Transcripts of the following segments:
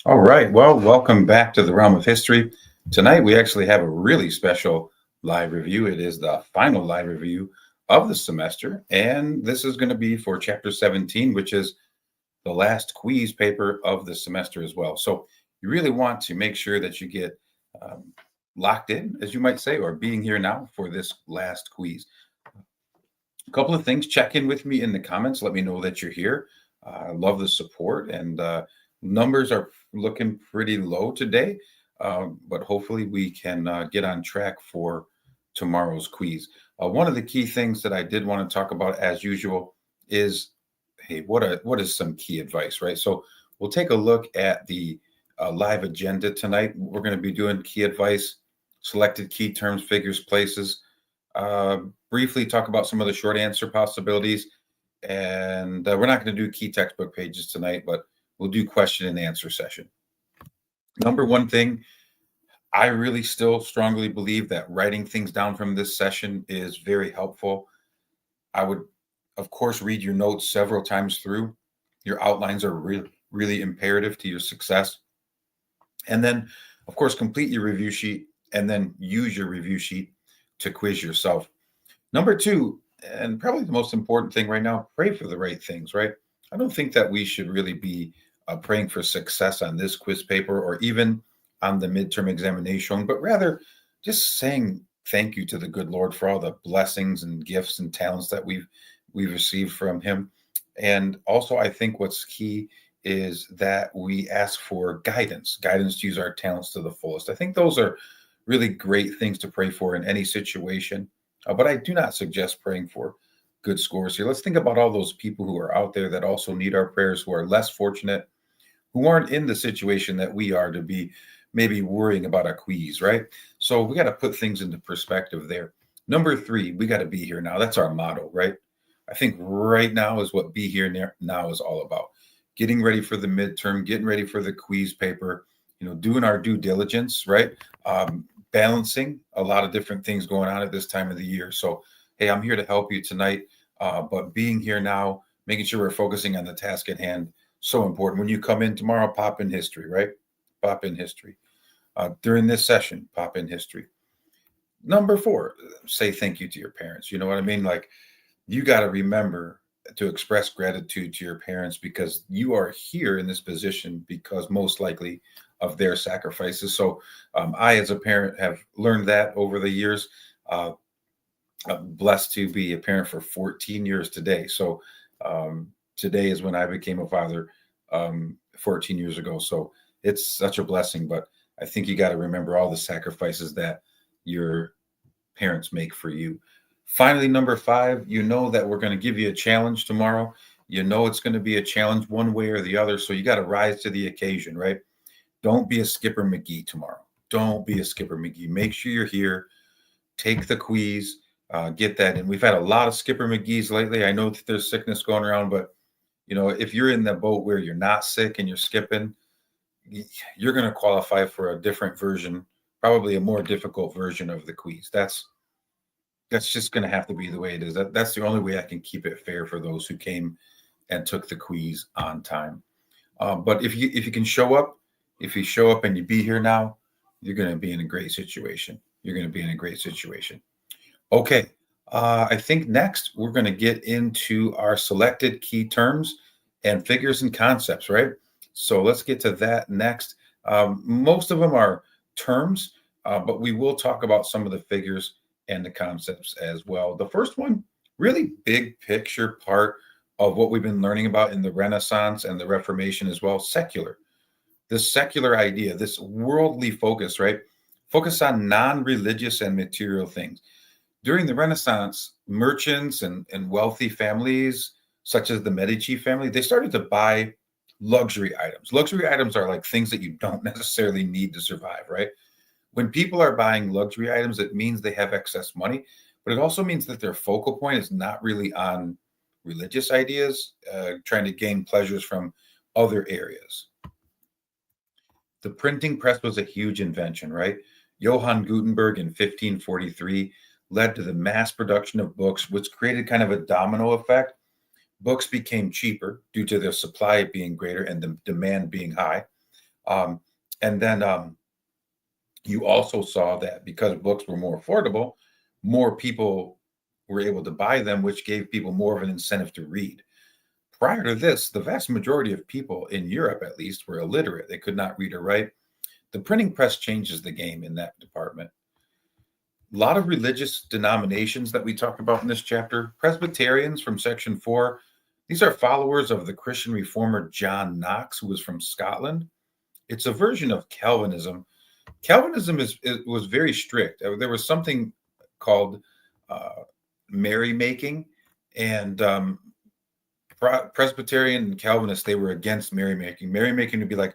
All right. Well, welcome back to the realm of history. Tonight, we actually have a really special live review. It is the final live review of the semester. And this is going to be for chapter 17, which is the last quiz paper of the semester as well. So you really want to make sure that you get um, locked in, as you might say, or being here now for this last quiz. A couple of things. Check in with me in the comments. Let me know that you're here. I love the support, and numbers are looking pretty low today, but hopefully we can get on track for tomorrow's quiz. One of the key things that I did want to talk about, as usual, is hey, what is some key advice, right? So we'll take a look at the live agenda tonight. We're going to be doing key advice, selected key terms, figures, places, uh, briefly talk about some of the short answer possibilities. And we're not going to do key textbook pages tonight, but we'll do question and answer session. Number one thing, I really still strongly believe that writing things down from this session is very helpful. I would, of course, read your notes several times through. Your outlines are really, really imperative to your success. And then, of course, complete your review sheet and then use your review sheet to quiz yourself. Number two, and probably the most important thing right now, pray for the right things, right? I don't think that we should really be praying for success on this quiz paper or even on the midterm examination, but rather just saying thank you to the good Lord for all the blessings and gifts and talents that we've received from Him. And also, I think what's key is that we ask for guidance to use our talents to the fullest. I think those are really great things to pray for in any situation. But I do not suggest praying for good scores here. Let's think about all those people who are out there that also need our prayers, who are less fortunate, who aren't in the situation that we are to be maybe worrying about a quiz, right? So we got to put things into perspective there. Number three, we got to be here now. That's our motto, right? I think right now is what be here now is all about. Getting ready for the midterm, getting ready for the quiz paper, doing our due diligence, right? Balancing a lot of different things going on at this time of the year. So, hey, I'm here to help you tonight. But being here now, making sure we're focusing on the task at hand, so important. When you come in tomorrow, pop in history, right? Pop in history. During this session, pop in history. Number four, say thank you to your parents. You know what I mean? Like, you got to remember to express gratitude to your parents because you are here in this position because most likely of their sacrifices. So I, as a parent, have learned that over the years. Uh, I'm blessed to be a parent for 14 years today. So today is when I became a father 14 years ago. So it's such a blessing. But I think you got to remember all the sacrifices that your parents make for you. Finally, number five, you know that we're going to give you a challenge tomorrow. You know it's going to be a challenge one way or the other. So you got to rise to the occasion, right? Don't be a Skipper McGee tomorrow. Don't be a Skipper McGee. Make sure you're here. Take the quiz. Get that in. We've had a lot of Skipper McGee's lately. I know that there's sickness going around, but if you're in the boat where you're not sick and you're skipping, you're going to qualify for a different version, probably a more difficult version of the quiz. That's just going to have to be the way it is. That's the only way I can keep it fair for those who came and took the quiz on time. But if you can show up, if you show up and you be here now, you're going to be in a great situation. You're going to be in a great situation. Okay. I think next we're going to get into our selected key terms and figures and concepts, right? So let's get to that next. Most of them are terms, but we will talk about some of the figures and the concepts as well. The first one, really big picture part of what we've been learning about in the Renaissance and the Reformation as well, secular. This secular idea, this worldly focus, right? Focus on non-religious and material things. During the Renaissance, merchants and wealthy families, such as the Medici family, they started to buy luxury items. Luxury items are like things that you don't necessarily need to survive, right? When people are buying luxury items, it means they have excess money, but it also means that their focal point is not really on religious ideas, trying to gain pleasures from other areas. The printing press was a huge invention, right? Johann Gutenberg in 1543 led to the mass production of books, which created kind of a domino effect. Books became cheaper due to their supply being greater and the demand being high. Um, and then you also saw that because books were more affordable, more people were able to buy them, which gave people more of an incentive to read. Prior to this, the vast majority of people in Europe, at least, were illiterate. They could not read or write. The printing press changes the game in that department. A lot of religious denominations that we talk about in this chapter. Presbyterians from section 4, these are followers of the Christian reformer John Knox, who was from Scotland. It's a version of Calvinism. Calvinism was very strict. There was something called merrymaking, and Presbyterian and Calvinists, they were against merrymaking. Merrymaking would be like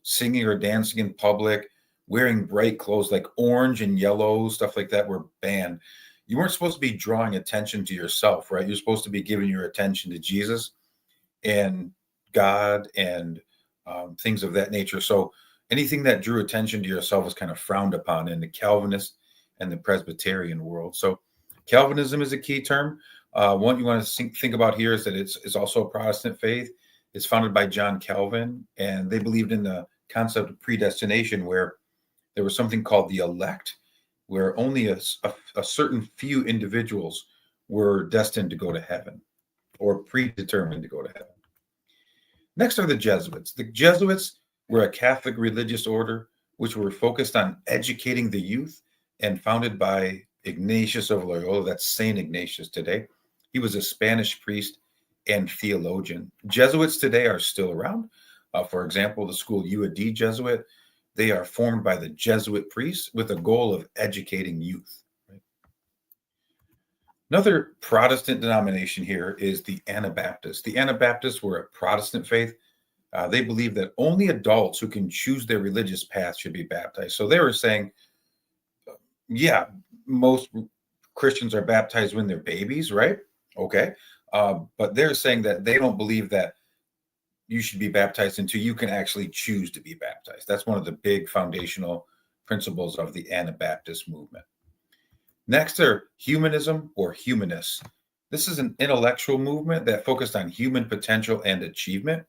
singing or dancing in public, wearing bright clothes like orange and yellow, stuff like that were banned. You weren't supposed to be drawing attention to yourself, right? You're supposed to be giving your attention to Jesus and God and things of that nature. So anything that drew attention to yourself was kind of frowned upon in the Calvinist and the Presbyterian world. So Calvinism is a key term. One you want to think about here is that it's also a Protestant faith. It's founded by John Calvin, and they believed in the concept of predestination, where there was something called the elect, where only a certain few individuals were destined to go to heaven or predetermined to go to heaven. Next are the Jesuits. The Jesuits were a Catholic religious order which were focused on educating the youth and founded by Ignatius of Loyola. That's St. Ignatius today. He was a Spanish priest and theologian. Jesuits today are still around. For example, the school UAD Jesuit, they are formed by the Jesuit priests with a goal of educating youth. Right? Another Protestant denomination here is the Anabaptists. The Anabaptists were a Protestant faith. They believe that only adults who can choose their religious path should be baptized. So they were saying, yeah, most Christians are baptized when they're babies, right? Okay. But they're saying that they don't believe that you should be baptized until you can actually choose to be baptized. That's one of the big foundational principles of the Anabaptist movement. Next are humanism or humanists. This is an intellectual movement that focused on human potential and achievement,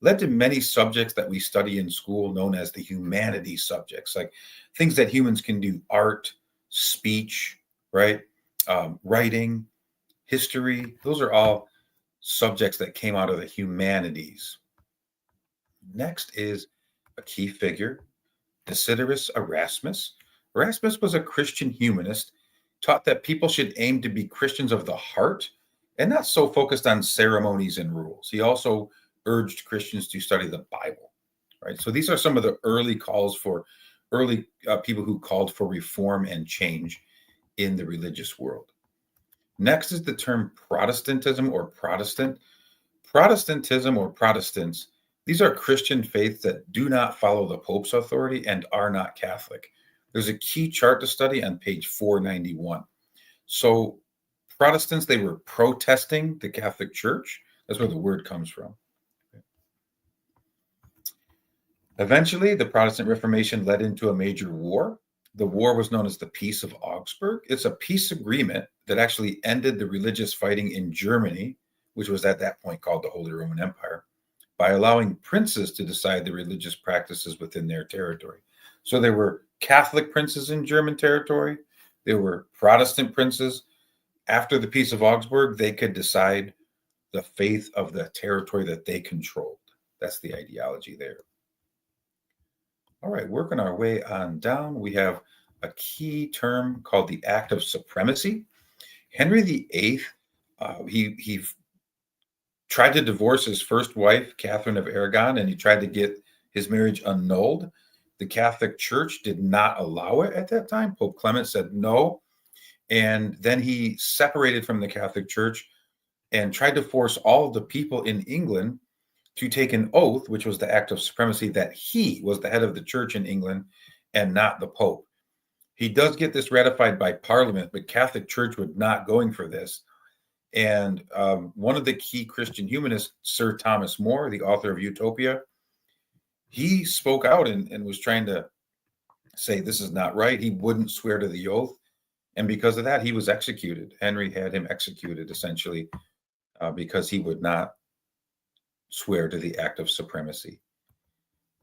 led to many subjects that we study in school known as the humanities subjects, like things that humans can do: art, speech, right? Writing, history. Those are all subjects that came out of the humanities. Next is a key figure, Desiderius Erasmus. Erasmus was a Christian humanist, taught that people should aim to be Christians of the heart and not so focused on ceremonies and rules. He also urged Christians to study the Bible, right? So these are some of the early calls for early people who called for reform and change in the religious world. Next is the term Protestantism or Protestant. Protestantism or Protestants, these are Christian faiths that do not follow the Pope's authority and are not Catholic. There's a key chart to study on page 491. So Protestants, they were protesting the Catholic Church. That's where the word comes from. Eventually, the Protestant Reformation led into a major war. The war was known as the Peace of Augsburg. It's a peace agreement that actually ended the religious fighting in Germany, which was at that point called the Holy Roman Empire, by allowing princes to decide the religious practices within their territory. So there were Catholic princes in German territory. There were Protestant princes. After the Peace of Augsburg, they could decide the faith of the territory that they controlled. That's the ideology there. All right, working our way on down, we have a key term called the Act of Supremacy. Henry VIII, he tried to divorce his first wife, Catherine of Aragon, and he tried to get his marriage annulled. The Catholic Church did not allow it at that time. Pope Clement said no. And then he separated from the Catholic Church and tried to force all of the people in England to take an oath, which was the Act of Supremacy, that he was the head of the church in England and not the Pope. He does get this ratified by Parliament, but Catholic Church was not going for this. And one of the key Christian humanists, Sir Thomas More, the author of Utopia, he spoke out and was trying to say this is not right. He wouldn't swear to the oath. And because of that, he was executed. Henry had him executed, essentially, because he would not swear to the Act of Supremacy.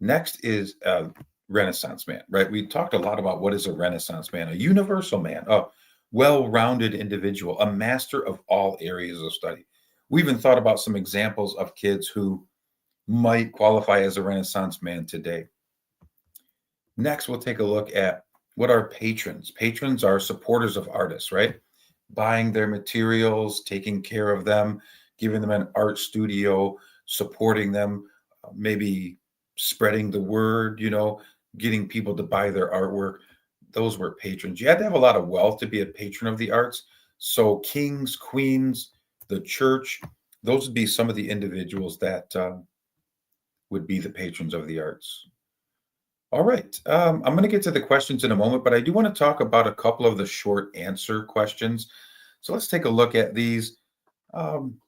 Next is a Renaissance man, right? We talked a lot about what is a Renaissance man, a universal man, a well-rounded individual, a master of all areas of study. We even thought about some examples of kids who might qualify as a Renaissance man today. Next, we'll take a look at what are patrons. Patrons are supporters of artists, right? Buying their materials, taking care of them, giving them an art studio, supporting them, maybe spreading the word, getting people to buy their artwork. Those were patrons. You had to have a lot of wealth to be a patron of the arts. So, kings, queens, the church, those would be some of the individuals that would be the patrons of the arts. All right. I'm going to get to the questions in a moment, but I do want to talk about a couple of the short answer questions. So let's take a look at these. Um,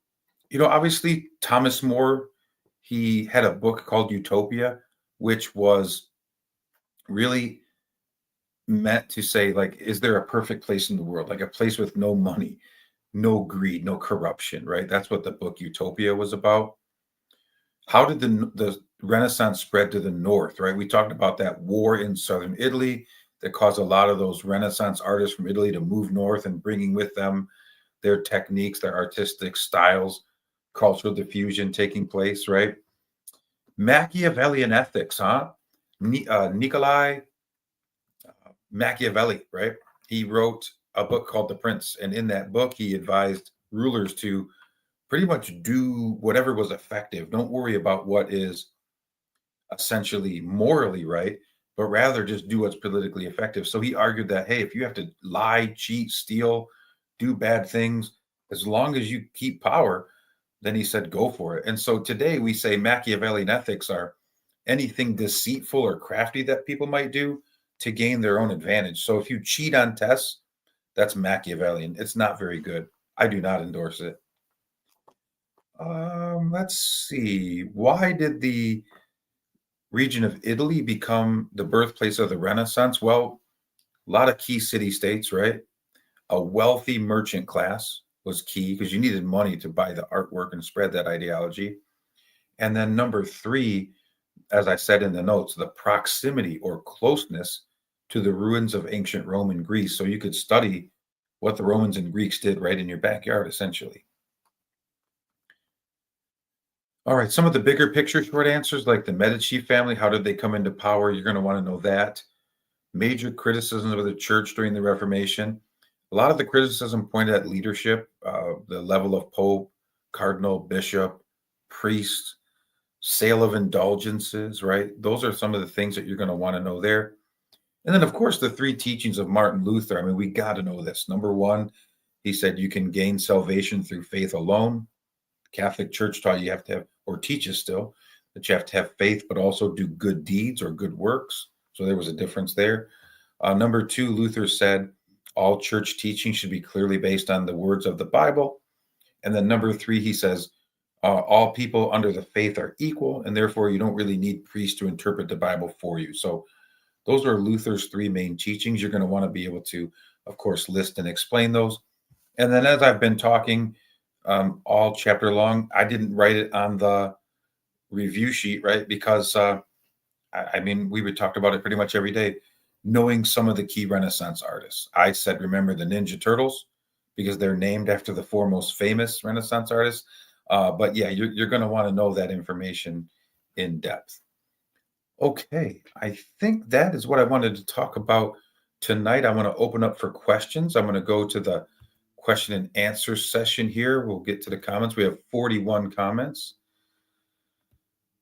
Obviously, Thomas More, he had a book called Utopia, which was really meant to say, like, is there a perfect place in the world? Like a place with no money, no greed, no corruption, right? That's what the book Utopia was about. How did the Renaissance spread to the north, right? We talked about that war in southern Italy that caused a lot of those Renaissance artists from Italy to move north and bringing with them their techniques, their artistic styles, cultural diffusion taking place, right? Machiavellian ethics, huh? Nicolai Machiavelli, right? He wrote a book called The Prince, and in that book, he advised rulers to pretty much do whatever was effective. Don't worry about what is essentially morally right, but rather just do what's politically effective. So he argued that, hey, if you have to lie, cheat, steal, do bad things, as long as you keep power, then he said, go for it. And so today we say Machiavellian ethics are anything deceitful or crafty that people might do to gain their own advantage. So if you cheat on tests, that's Machiavellian. It's not very good. I do not endorse it. Let's see. Why did the region of Italy become the birthplace of the Renaissance? Well, a lot of key city states, right? A wealthy merchant class was key because you needed money to buy the artwork and spread that ideology. And then number three, as I said in the notes, the proximity or closeness to the ruins of ancient Rome and Greece. So you could study what the Romans and Greeks did right in your backyard, essentially. All right, some of the bigger picture short answers, like the Medici family, how did they come into power? You're going to want to know that. Major criticisms of the church during the Reformation. A lot of the criticism pointed at leadership, the level of pope, cardinal, bishop, priest, sale of indulgences, right? Those are some of the things that you're going to want to know there. And then, of course, the three teachings of Martin Luther. I mean, we got to know this. Number one, he said you can gain salvation through faith alone. Catholic Church taught you have to have, or teaches still, that you have to have faith, but also do good deeds or good works. So there was a difference there. Number two, Luther said all church teaching should be clearly based on the words of the Bible. And then number three, he says all people under the faith are equal, and therefore you don't really need priests to interpret the Bible for you. So those are Luther's three main teachings. You're going to want to be able to, of course, list and explain those. And then as I've been talking all chapter long, I didn't write it on the review sheet, right? Because I mean, we would talk about it pretty much every day, knowing some of the key Renaissance artists. I said, remember the Ninja Turtles because they're named after the four most famous Renaissance artists. But yeah, you're going to want to know that information in depth. Okay, I think that is what I wanted to talk about tonight. I want to open up for questions. I'm going to go to the question and answer session here. We'll get to the comments. We have 41 comments.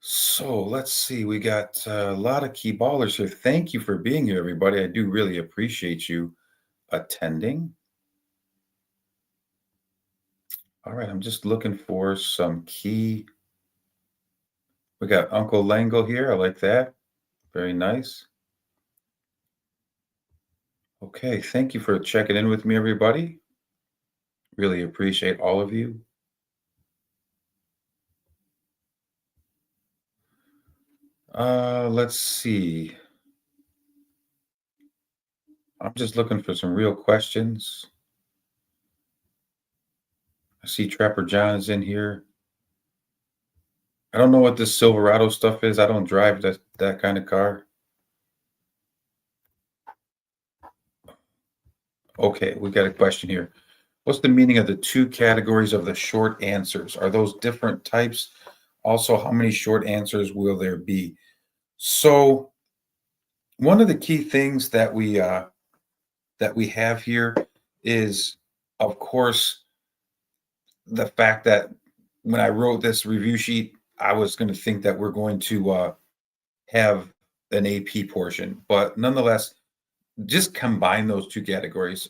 So let's see. We got a lot of key ballers here. Thank you for being here, everybody. I do really appreciate you attending. All right, I'm just looking for some key. We got Uncle Langle here. I like that. Very nice. Okay, thank you for checking in with me, everybody. Really appreciate all of you. Let's see. I'm just looking for some real questions. I see Trapper John is in here. I don't know what this Silverado stuff is. I don't drive that kind of car. Okay, we got a question here. What's the meaning of the two categories of the short answers? Are those different types? Also, how many short answers will there be? So, one of the key things that we have here is, of course, the fact that when I wrote this review sheet, I was going to think that we're going to have an AP portion, but nonetheless, just combine those two categories.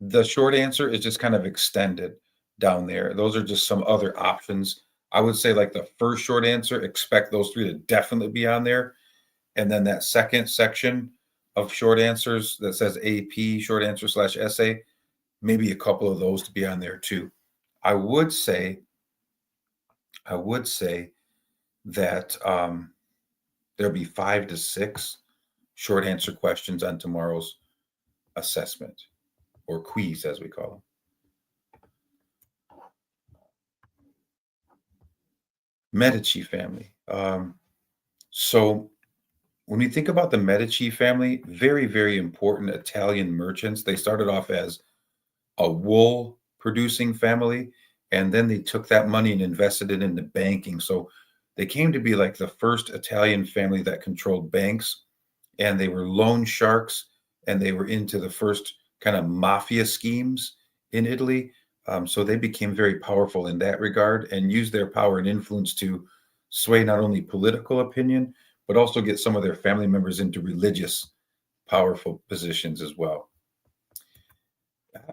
The short answer is just kind of extended down there. Those are just some other options. I would say, like the first short answer, expect those three to definitely be on there. And then that second section of short answers that says AP short answer slash essay, maybe a couple of those to be on there too. I would say, I would say that there'll be 5 to 6 short answer questions on tomorrow's assessment or quiz, as we call them. Medici family. So when we think about the Medici family, very, very important Italian merchants. They started off as a wool producing family, and then they took that money and invested it into banking. So they came to be like the first Italian family that controlled banks, and they were loan sharks, and they were into the first kind of mafia schemes in Italy. So they became very powerful in that regard and used their power and influence to sway not only political opinion, but also get some of their family members into religious powerful positions as well.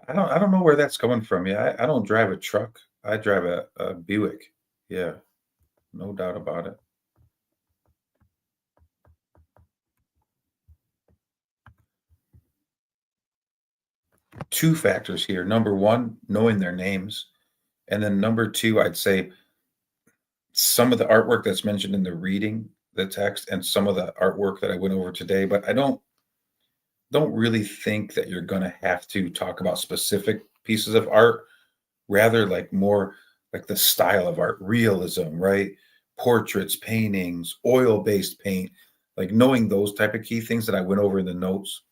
I don't know where that's coming from. Yeah, I don't drive a truck. I drive a Buick. Yeah, no doubt about it. Two factors here. Number one, knowing their names. And then number two, I'd say some of the artwork that's mentioned in the reading, the text, and some of the artwork that I went over today, but I don't really think that you're gonna have to talk about specific pieces of art, rather like more like the style of art, realism, right? Portraits, paintings, oil-based paint, like knowing those type of key things that I went over in the notes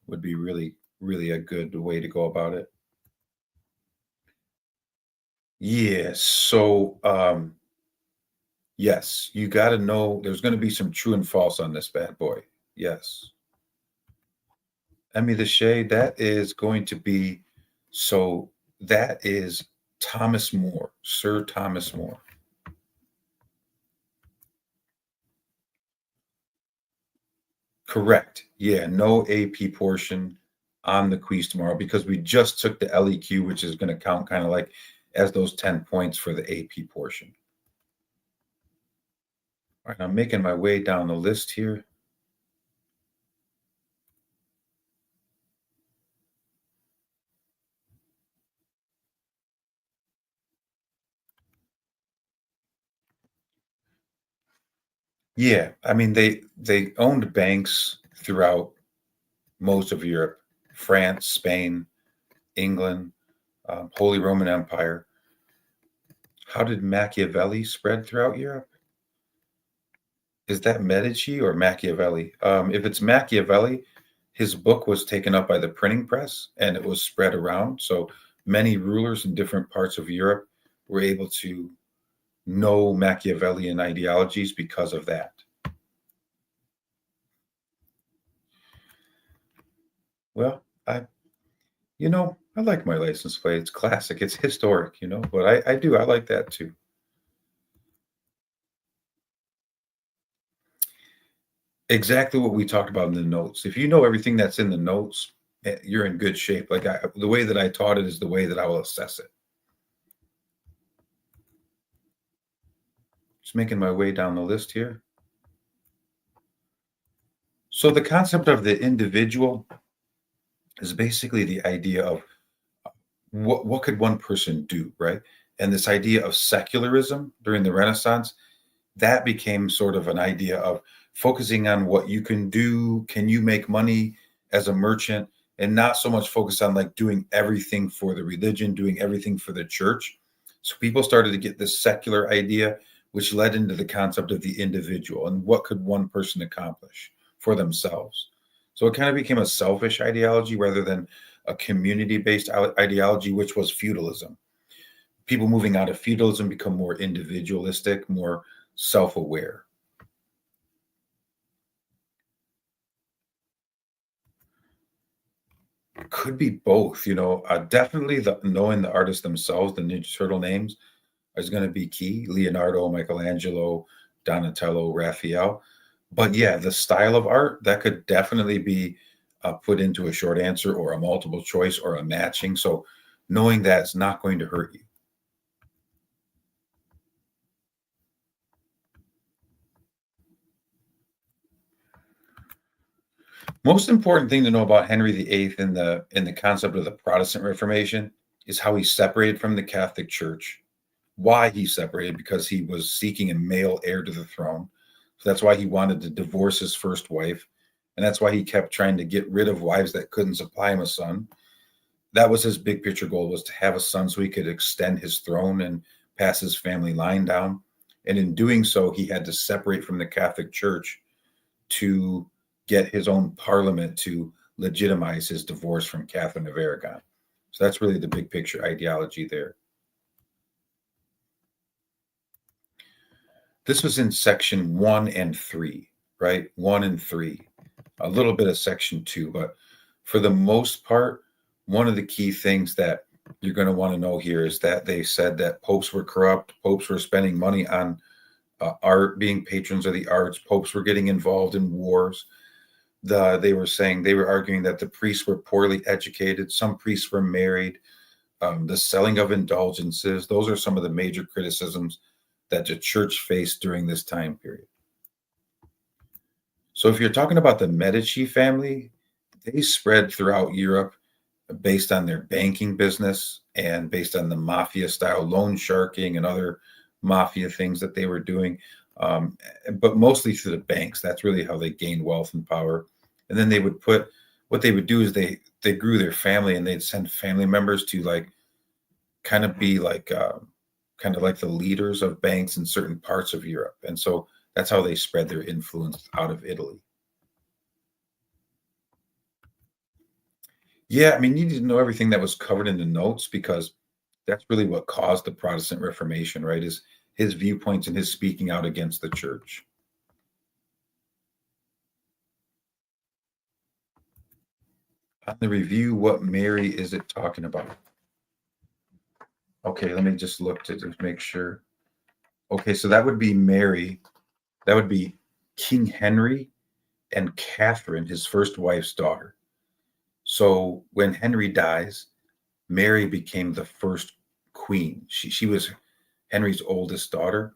would be really, really a good way to go about it. Yes. So, yes, you got to know there's going to be some true and false on this bad boy. Yes. Emmy the Shade, that is going to be, so that is Thomas More, Sir Thomas More. Correct. Yeah, no AP portion on the quiz tomorrow because we just took the LEQ, which is going to count kind of like as those 10 points for the AP portion. All right, I'm making my way down the list here. Yeah, I mean they owned banks throughout most of Europe, France, Spain, England, Holy Roman Empire. How did Machiavelli spread throughout Europe? Is that Medici or Machiavelli? If it's Machiavelli, his book was taken up by the printing press and it was spread around. So many rulers in different parts of Europe were able to know Machiavellian ideologies because of that. Well, I like my license plate. It's classic. It's historic, but I like that too. Exactly what we talked about in the notes. If you know everything that's in the notes, you're in good shape. Like the way that I taught it is the way that I will assess it. Just making my way down the list here. So the concept of the individual is basically the idea of what could one person do, right? And this idea of secularism during the Renaissance, that became sort of an idea of focusing on what you can do. Can you make money as a merchant? And not so much focus on like doing everything for the religion, doing everything for the church. So people started to get this secular idea, which led into the concept of the individual and what could one person accomplish for themselves. So it kind of became a selfish ideology rather than a community-based ideology, which was feudalism. People moving out of feudalism become more individualistic, more self-aware. Could be both, definitely knowing the artists themselves, the Ninja Turtle names is going to be key. Leonardo, Michelangelo, Donatello, Raphael. But yeah, the style of art, that could definitely be put into a short answer or a multiple choice or a matching. So knowing that's not going to hurt you. Most important thing to know about Henry VIII in the concept of the Protestant Reformation is how he separated from the Catholic Church. Why he separated, because he was seeking a male heir to the throne. So that's why he wanted to divorce his first wife. And that's why he kept trying to get rid of wives that couldn't supply him a son. That was his big picture goal, was to have a son so he could extend his throne and pass his family line down. And in doing so, he had to separate from the Catholic Church to get his own parliament to legitimize his divorce from Catherine of Aragon. So that's really the big picture ideology there. This was in section 1 and 3, right? 1 and 3, a little bit of section 2, but for the most part, one of the key things that you're going to want to know here is that they said that popes were corrupt, popes were spending money on art, being patrons of the arts, popes were getting involved in wars. They were arguing that the priests were poorly educated, some priests were married, the selling of indulgences. Those are some of the major criticisms that the church faced during this time period. So if you're talking about the Medici family, they spread throughout Europe based on their banking business and based on the mafia style loan sharking and other mafia things that they were doing, but mostly through the banks. That's really how they gained wealth and power. And then what they would do is they grew their family, and they'd send family members to kind of like the leaders of banks in certain parts of Europe. And so that's how they spread their influence out of Italy. Yeah, I mean, you need to know everything that was covered in the notes, because that's really what caused the Protestant Reformation, right? Is his viewpoints and his speaking out against the church. On the review, what Mary is it talking about? Okay, let me just look to just make sure. Okay, so that would be Mary. That would be King Henry and Catherine, his first wife's daughter. So when Henry dies, Mary became the first queen. She was Henry's oldest daughter.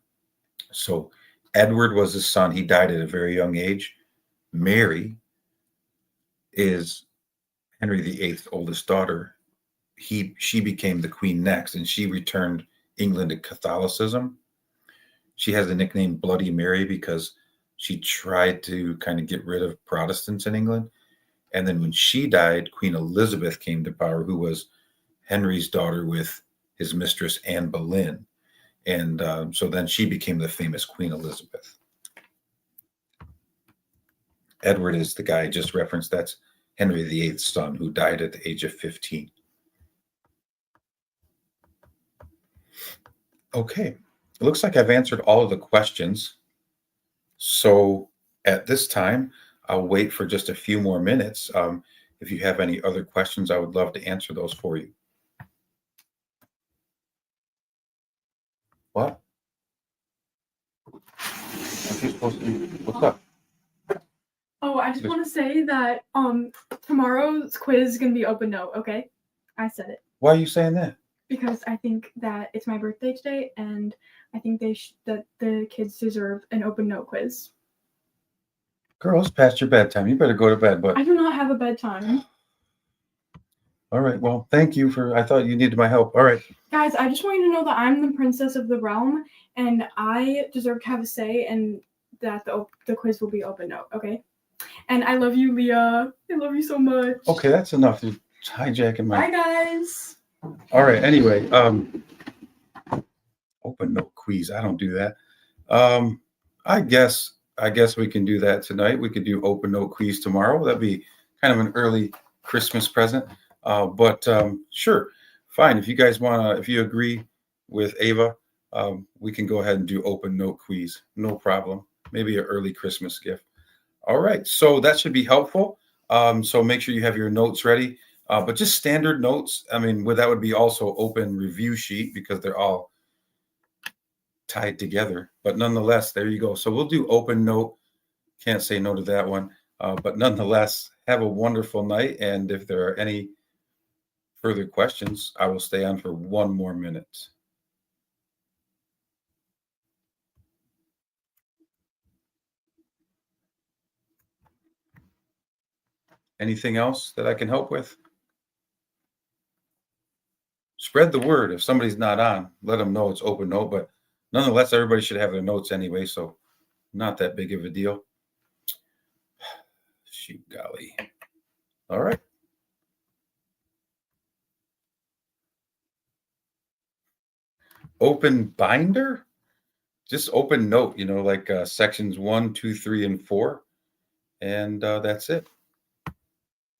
So Edward was his son. He died at a very young age. Mary is Henry VIII's oldest daughter. She became the queen next, and she returned England to Catholicism. She has the nickname Bloody Mary because she tried to kind of get rid of Protestants in England. And then when she died, Queen Elizabeth came to power, who was Henry's daughter with his mistress, Anne Boleyn. And so then she became the famous Queen Elizabeth. Edward is the guy I just referenced. That's Henry VIII's son, who died at the age of 15. Okay, it looks like I've answered all of the questions. So at this time, I'll wait for just a few more minutes. If you have any other questions, I would love to answer those for you. What? Aren't you supposed to? What's up? Oh, I just want to say that tomorrow's quiz is going to be open note, okay? I said it. Why are you saying that? Because I think that it's my birthday today, and I think that the kids deserve an open note quiz. Girl, it's past your bedtime. You better go to bed. But I do not have a bedtime. All right. Well, thank you I thought you needed my help. All right. Guys, I just want you to know that I'm the princess of the realm, and I deserve to have a say, and that the quiz will be open note, okay? And I love you, Leah. I love you so much. Okay, that's enough. You're hijacking my... Bye, guys. All right. Anyway, open note quiz. I don't do that. Um, I guess we can do that tonight. We could do open note quiz tomorrow. That'd be kind of an early Christmas present. But sure, fine. If you guys wanna, if you agree with Ava, we can go ahead and do open note quiz. No problem. Maybe an early Christmas gift. All right. So that should be helpful. So make sure you have your notes ready. But just standard notes. I mean, that would be also open review sheet because they're all tied together. But nonetheless, there you go. So we'll do open note. Can't say no to that one. But nonetheless, have a wonderful night. And if there are any further questions, I will stay on for one more minute. Anything else that I can help with? Spread the word. If somebody's not on, let them know it's open note. But nonetheless, everybody should have their notes anyway. So not that big of a deal. Shoot, golly. All right. Open binder? Just open note, like sections 1, 2, 3, and 4. And that's it.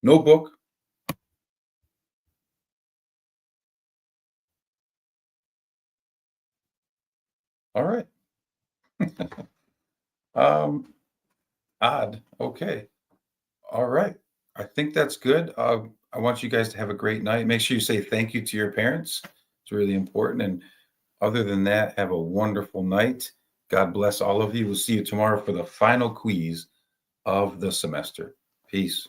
No book. All right. Odd. Okay. All right. I think that's good. I want you guys to have a great night. Make sure you say thank you to your parents. It's really important. And other than that, have a wonderful night. God bless all of you. We'll see you tomorrow for the final quiz of the semester. Peace.